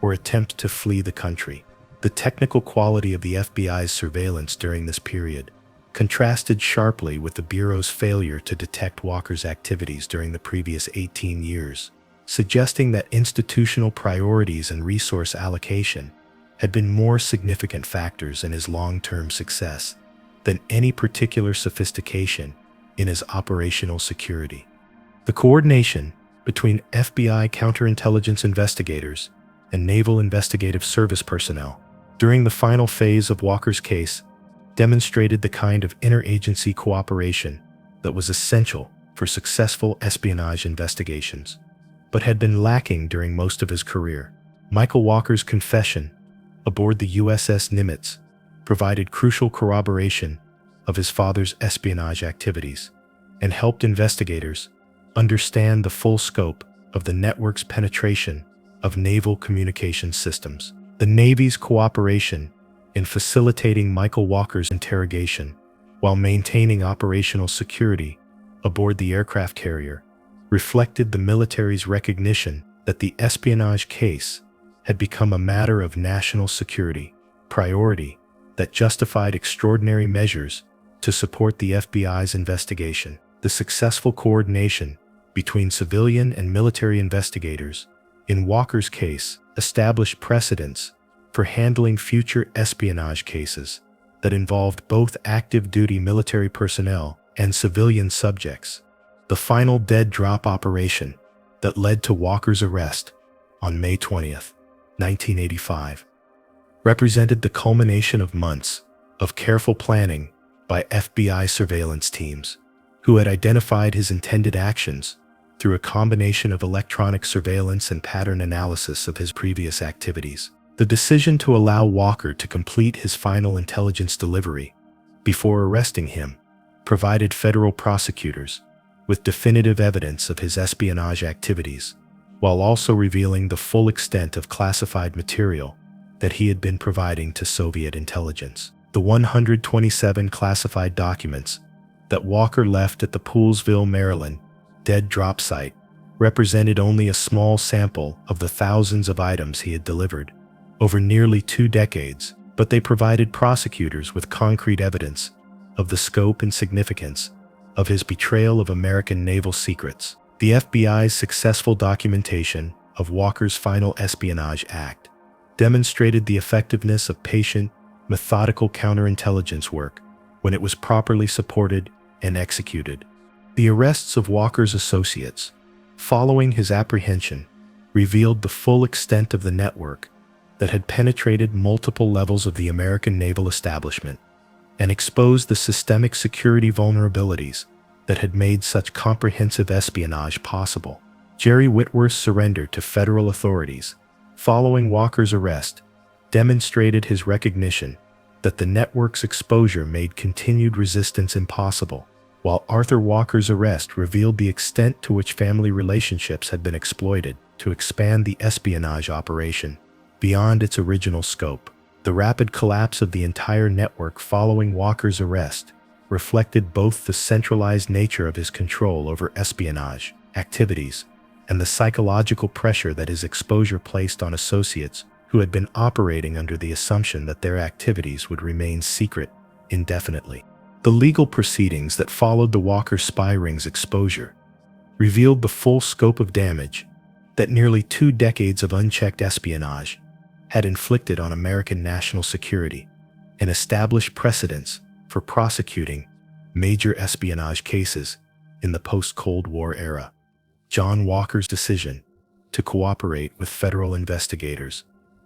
or attempt to flee the country. The technical quality of the FBI's surveillance during this period contrasted sharply with the Bureau's failure to detect Walker's activities during the previous 18 years, suggesting that institutional priorities and resource allocation had been more significant factors in his long-term success than any particular sophistication in his operational security. The coordination between FBI counterintelligence investigators and Naval Investigative Service personnel during the final phase of Walker's case demonstrated the kind of interagency cooperation that was essential for successful espionage investigations, but had been lacking during most of his career. Michael Walker's confession aboard the USS Nimitz provided crucial corroboration of his father's espionage activities and helped investigators understand the full scope of the network's penetration of naval communication systems. The Navy's cooperation in facilitating Michael Walker's interrogation while maintaining operational security aboard the aircraft carrier reflected the military's recognition that the espionage case had become a matter of national security priority that justified extraordinary measures to support the FBI's investigation. The successful coordination between civilian and military investigators in Walker's case established precedents for handling future espionage cases that involved both active duty military personnel and civilian subjects. The final dead drop operation that led to Walker's arrest on May 20th, 1985, represented the culmination of months of careful planning by FBI surveillance teams who had identified his intended actions through a combination of electronic surveillance and pattern analysis of his previous activities. The decision to allow Walker to complete his final intelligence delivery before arresting him provided federal prosecutors with definitive evidence of his espionage activities, while also revealing the full extent of classified material that he had been providing to Soviet intelligence. The 127 classified documents that Walker left at the Poolesville, Maryland dead drop site represented only a small sample of the thousands of items he had delivered over nearly 2 decades, but they provided prosecutors with concrete evidence of the scope and significance of his betrayal of American naval secrets. The FBI's successful documentation of Walker's final espionage act demonstrated the effectiveness of patient, methodical counterintelligence work when it was properly supported and executed. The arrests of Walker's associates, following his apprehension, revealed the full extent of the network that had penetrated multiple levels of the American naval establishment and exposed the systemic security vulnerabilities that had made such comprehensive espionage possible. Jerry Whitworth's surrender to federal authorities following Walker's arrest demonstrated his recognition that the network's exposure made continued resistance impossible, while Arthur Walker's arrest revealed the extent to which family relationships had been exploited to expand the espionage operation beyond its original scope. The rapid collapse of the entire network following Walker's arrest reflected both the centralized nature of his control over espionage activities and the psychological pressure that his exposure placed on associates who had been operating under the assumption that their activities would remain secret indefinitely. The legal proceedings that followed the Walker spy ring's exposure revealed the full scope of damage that nearly 2 decades of unchecked espionage had inflicted on American national security and established precedents for prosecuting major espionage cases in the post-Cold War era. John Walker's decision to cooperate with federal investigators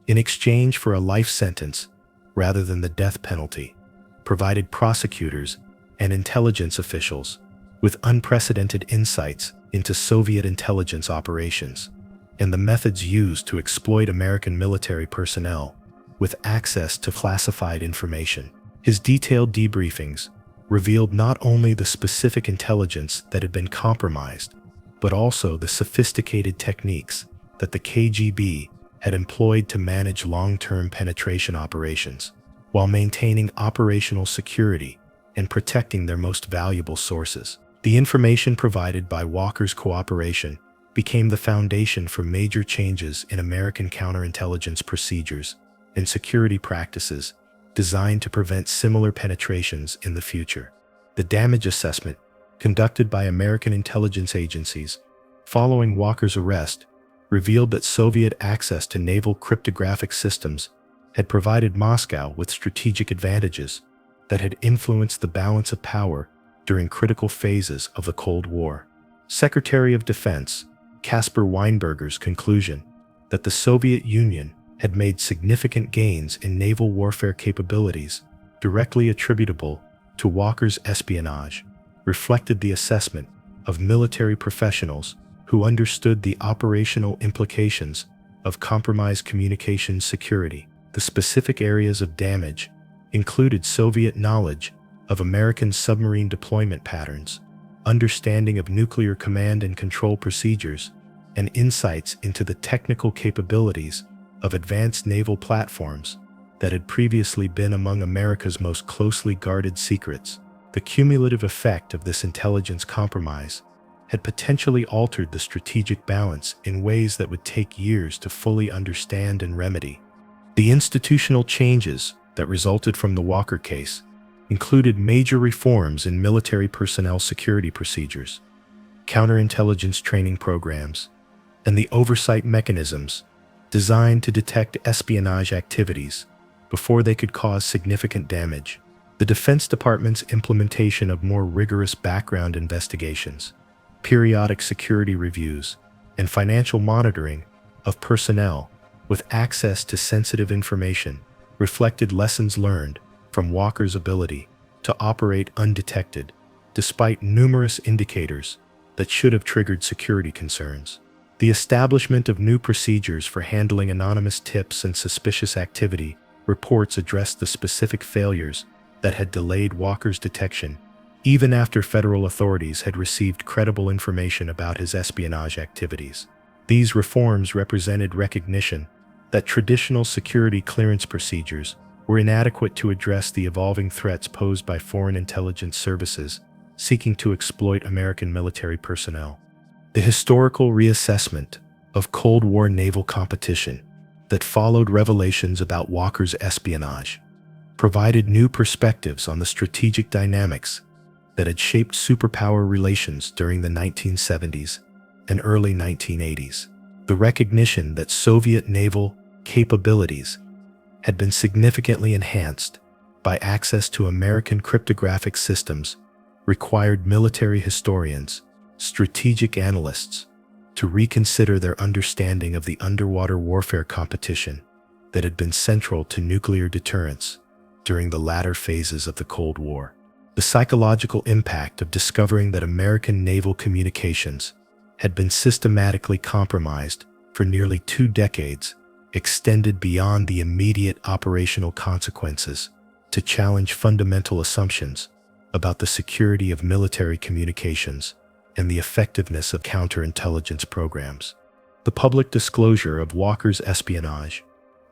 in exchange for a life sentence rather than the death penalty provided prosecutors and intelligence officials with unprecedented insights into Soviet intelligence operations and the methods used to exploit American military personnel with access to classified information. His detailed debriefings revealed not only the specific intelligence that had been compromised, but also the sophisticated techniques that the KGB had employed to manage long-term penetration operations, while maintaining operational security and protecting their most valuable sources. The information provided by Walker's cooperation became the foundation for major changes in American counterintelligence procedures and security practices designed to prevent similar penetrations in the future. The damage assessment, conducted by American intelligence agencies following Walker's arrest, revealed that Soviet access to naval cryptographic systems had provided Moscow with strategic advantages that had influenced the balance of power during critical phases of the Cold War. Secretary of Defense Caspar Weinberger's conclusion that the Soviet Union had made significant gains in naval warfare capabilities directly attributable to Walker's espionage reflected the assessment of military professionals who understood the operational implications of compromised communications security. The specific areas of damage included Soviet knowledge of American submarine deployment patterns, understanding of nuclear command and control procedures, and insights into the technical capabilities of advanced naval platforms that had previously been among America's most closely guarded secrets. The cumulative effect of this intelligence compromise had potentially altered the strategic balance in ways that would take years to fully understand and remedy. The institutional changes that resulted from the Walker case included major reforms in military personnel security procedures, counterintelligence training programs, and the oversight mechanisms designed to detect espionage activities before they could cause significant damage. The Defense Department's implementation of more rigorous background investigations, periodic security reviews, and financial monitoring of personnel with access to sensitive information reflected lessons learned from Walker's ability to operate undetected, despite numerous indicators that should have triggered security concerns. The establishment of new procedures for handling anonymous tips and suspicious activity reports addressed the specific failures that had delayed Walker's detection, even after federal authorities had received credible information about his espionage activities. These reforms represented recognition that traditional security clearance procedures were inadequate to address the evolving threats posed by foreign intelligence services seeking to exploit American military personnel. The historical reassessment of Cold War naval competition that followed revelations about Walker's espionage provided new perspectives on the strategic dynamics that had shaped superpower relations during the 1970s and early 1980s. The recognition that Soviet naval capabilities had been significantly enhanced by access to American cryptographic systems required military historians, strategic analysts, to reconsider their understanding of the underwater warfare competition that had been central to nuclear deterrence during the latter phases of the Cold War. The psychological impact of discovering that American naval communications had been systematically compromised for nearly 2 decades extended beyond the immediate operational consequences to challenge fundamental assumptions about the security of military communications and the effectiveness of counterintelligence programs. The public disclosure of Walker's espionage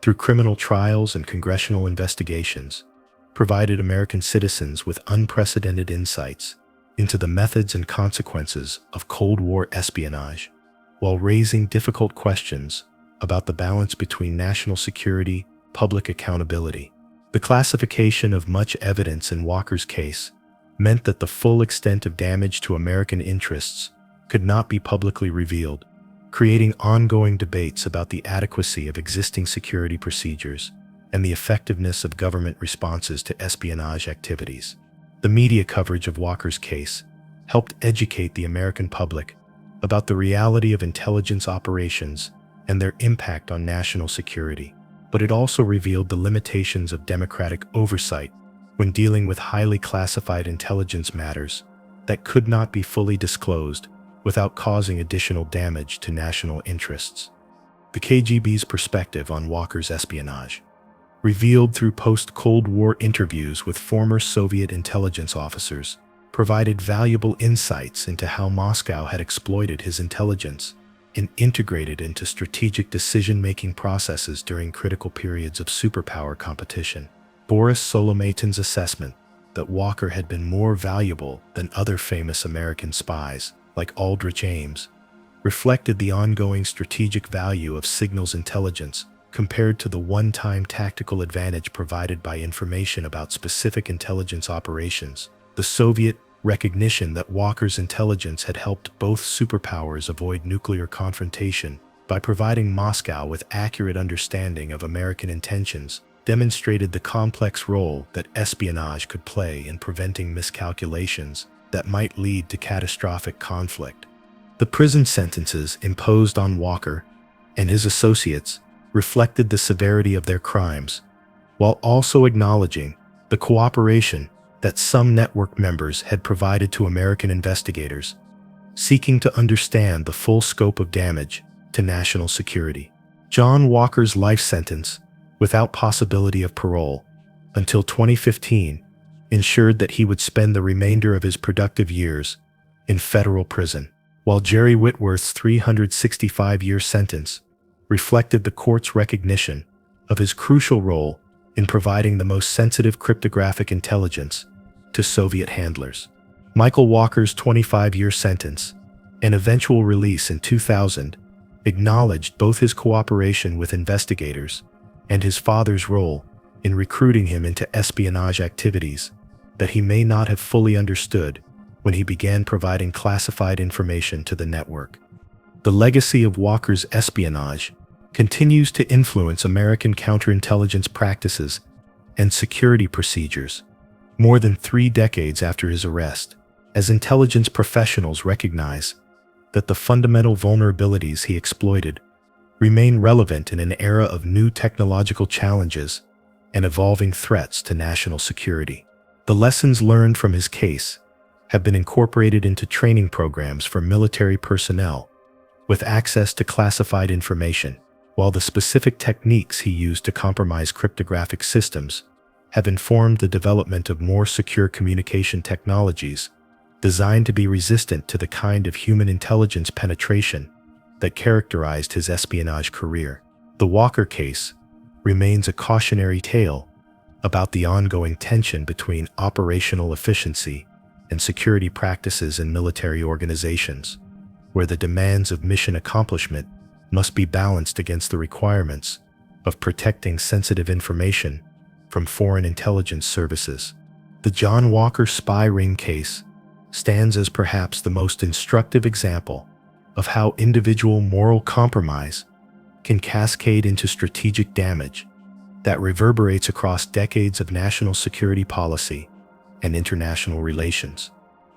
through criminal trials and congressional investigations provided American citizens with unprecedented insights into the methods and consequences of Cold War espionage, while raising difficult questions about the balance between national security, public accountability. The classification of much evidence in Walker's case meant that the full extent of damage to American interests could not be publicly revealed, creating ongoing debates about the adequacy of existing security procedures and the effectiveness of government responses to espionage activities. The media coverage of Walker's case helped educate the American public about the reality of intelligence operations and their impact on national security, but it also revealed the limitations of democratic oversight when dealing with highly classified intelligence matters that could not be fully disclosed without causing additional damage to national interests. The KGB's perspective on Walker's espionage, revealed through post-Cold War interviews with former Soviet intelligence officers, provided valuable insights into how Moscow had exploited his intelligence and integrated into strategic decision-making processes during critical periods of superpower competition. Boris Solomatin's assessment that Walker had been more valuable than other famous American spies, like Aldrich Ames, reflected the ongoing strategic value of signals intelligence compared to the one-time tactical advantage provided by information about specific intelligence operations. The Soviet recognition that Walker's intelligence had helped both superpowers avoid nuclear confrontation by providing Moscow with accurate understanding of American intentions demonstrated the complex role that espionage could play in preventing miscalculations that might lead to catastrophic conflict. The prison sentences imposed on Walker and his associates reflected the severity of their crimes, while also acknowledging the cooperation that some network members had provided to American investigators, seeking to understand the full scope of damage to national security. John Walker's life sentence, without possibility of parole, until 2015, ensured that he would spend the remainder of his productive years in federal prison, while Jerry Whitworth's 365-year sentence reflected the court's recognition of his crucial role in providing the most sensitive cryptographic intelligence to Soviet handlers. Michael Walker's 25-year sentence and eventual release in 2000 acknowledged both his cooperation with investigators and his father's role in recruiting him into espionage activities that he may not have fully understood when he began providing classified information to the network. The legacy of Walker's espionage continues to influence American counterintelligence practices and security procedures more than 3 decades after his arrest, as intelligence professionals recognize that the fundamental vulnerabilities he exploited remain relevant in an era of new technological challenges and evolving threats to national security. The lessons learned from his case have been incorporated into training programs for military personnel with access to classified information, while the specific techniques he used to compromise cryptographic systems have informed the development of more secure communication technologies designed to be resistant to the kind of human intelligence penetration that characterized his espionage career. The Walker case remains a cautionary tale about the ongoing tension between operational efficiency and security practices in military organizations, where the demands of mission accomplishment must be balanced against the requirements of protecting sensitive information from foreign intelligence services. The John Walker spy ring case stands as perhaps the most instructive example of how individual moral compromise can cascade into strategic damage that reverberates across decades of national security policy and international relations.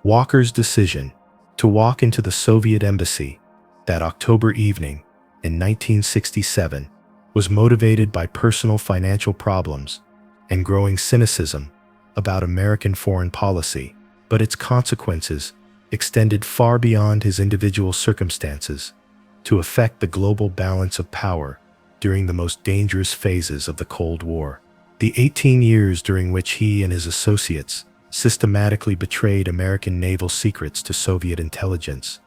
Walker's decision to walk into the Soviet embassy that October evening in 1967 was motivated by personal financial problems and growing cynicism about American foreign policy, but its consequences extended far beyond his individual circumstances to affect the global balance of power during the most dangerous phases of the Cold War. The 18 years during which he and his associates systematically betrayed American naval secrets to Soviet intelligence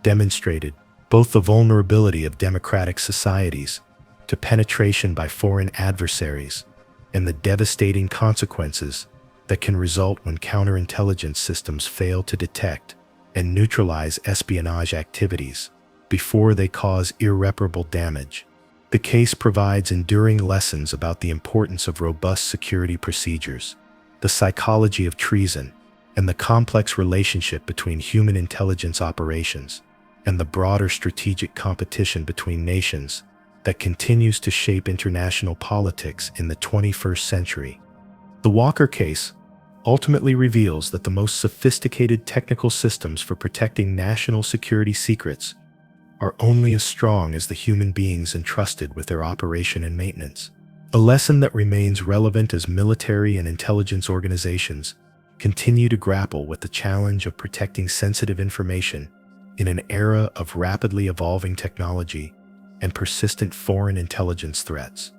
demonstrated both the vulnerability of democratic societies to penetration by foreign adversaries and the devastating consequences that can result when counterintelligence systems fail to detect and neutralize espionage activities before they cause irreparable damage. The case provides enduring lessons about the importance of robust security procedures, the psychology of treason, and the complex relationship between human intelligence operations and the broader strategic competition between nations that continues to shape international politics in the 21st century. The Walker case ultimately reveals that the most sophisticated technical systems for protecting national security secrets are only as strong as the human beings entrusted with their operation and maintenance. A lesson that remains relevant as military and intelligence organizations continue to grapple with the challenge of protecting sensitive information in an era of rapidly evolving technology and persistent foreign intelligence threats.